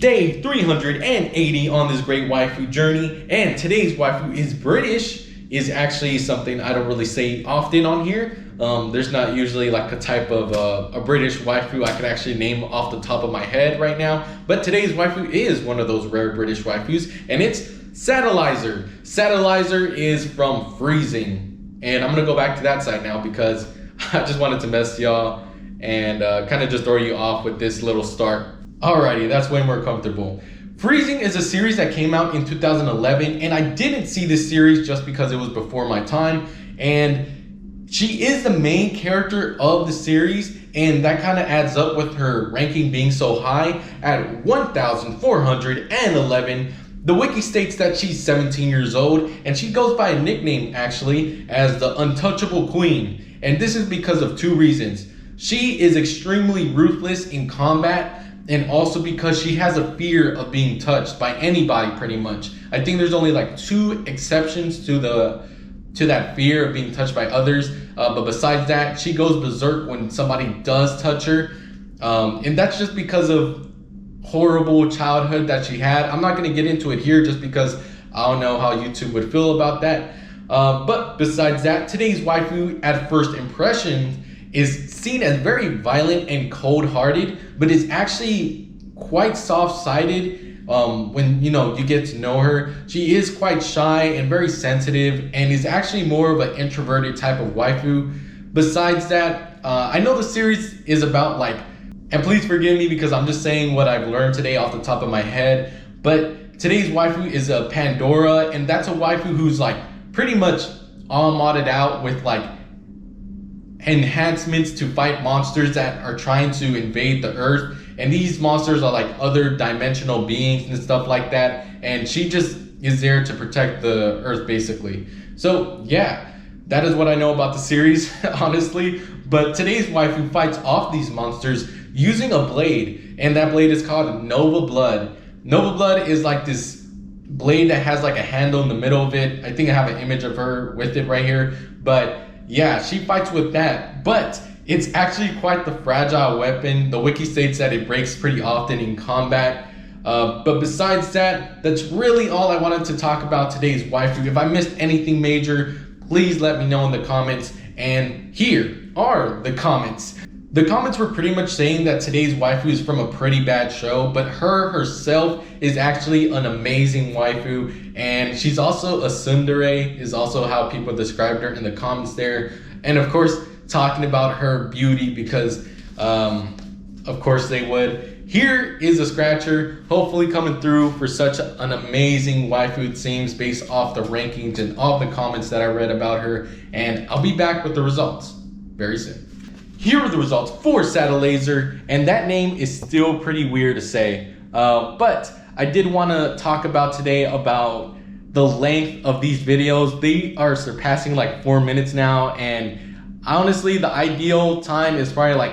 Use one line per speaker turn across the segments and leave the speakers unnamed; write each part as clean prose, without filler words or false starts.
day 380 on this great waifu journey, and today's waifu is British. Is actually something I don't really say often on here. There's not usually like a type of a British waifu I can actually name off the top of my head right now, but today's waifu is one of those rare British waifus, and it's Satellizer. Satellizer is from Freezing, and I'm gonna go back to that side now because I just wanted to mess y'all and kind of just throw you off with this little start. Alrighty, that's way more comfortable. Freezing is a series that came out in 2011, and I didn't see this series just because it was before my time, and she is the main character of the series, and that kind of adds up with her ranking being so high at 1,411. The wiki states that she's 17 years old, and she goes by a nickname actually as the Untouchable Queen, and this is because of two reasons. She is extremely ruthless in combat, and also because she has a fear of being touched by anybody pretty much. I think there's only like 2 exceptions to that fear of being touched by others, but besides that, she goes berserk when somebody does touch her, and that's just because of horrible childhood that she had. I'm not going to get into it here just because I don't know how YouTube would feel about that, but besides that, today's waifu at first impression is seen as very violent and cold-hearted, but is actually quite soft-sided. When you get to know her, she is quite shy and very sensitive, and is actually more of an introverted type of waifu. Besides that, I know the series is about and please forgive me because I'm just saying what I've learned today off the top of my head, but today's waifu is a Pandora, and that's a waifu who's pretty much all modded out with enhancements to fight monsters that are trying to invade the earth, and these monsters are other dimensional beings and stuff like that, and she just is there to protect the earth basically. So yeah, that is what I know about the series honestly. But today's waifu fights off these monsters using a blade, and that blade is called Nova Blood. Nova Blood is this blade that has a handle in the middle of it. I think I have an image of her with it right here, but yeah, she fights with that, but it's actually quite the fragile weapon. The wiki states that it breaks pretty often in combat. But besides that, that's really all I wanted to talk about today's waifu. If I missed anything major, please let me know in the comments. And here are the comments. The comments were pretty much saying that today's waifu is from a pretty bad show, but her herself is actually an amazing waifu, and she's also a tsundere is also how people described her in the comments there. And of course, talking about her beauty because of course they would. Here is a scratcher, hopefully coming through for such an amazing waifu it seems based off the rankings and all the comments that I read about her, and I'll be back with the results very soon. Here are the results for Satellizer, and that name is still pretty weird to say, but I did want to talk about today about the length of these videos. They are surpassing 4 minutes now, and honestly the ideal time is probably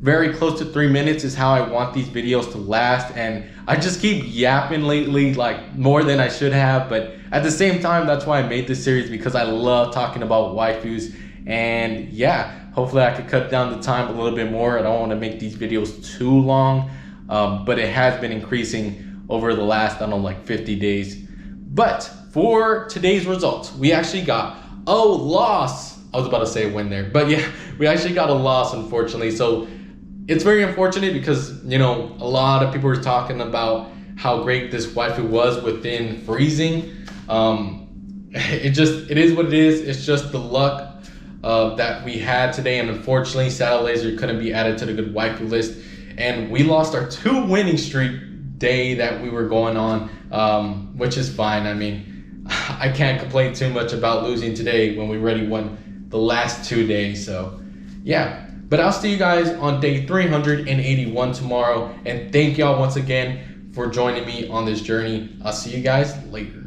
very close to 3 minutes is how I want these videos to last, and I just keep yapping lately more than I should have, but at the same time that's why I made this series, because I love talking about waifus. And yeah, hopefully I could cut down the time a little bit more. I don't want to make these videos too long, but it has been increasing over the last, I don't know, 50 days. But for today's results, we actually got a loss. I was about to say a win there, but yeah, we actually got a loss, unfortunately. So it's very unfortunate because, a lot of people were talking about how great this waifu was within Freezing. It is what it is. It's just the luck that we had today, and unfortunately Satellizer couldn't be added to the good waifu list, and we lost our 2 winning streak day that we were going on, which is fine. I mean, I can't complain too much about losing today when we already won the last 2 days. So yeah, but I'll see you guys on day 381 tomorrow, and thank y'all once again for joining me on this journey. I'll see you guys later.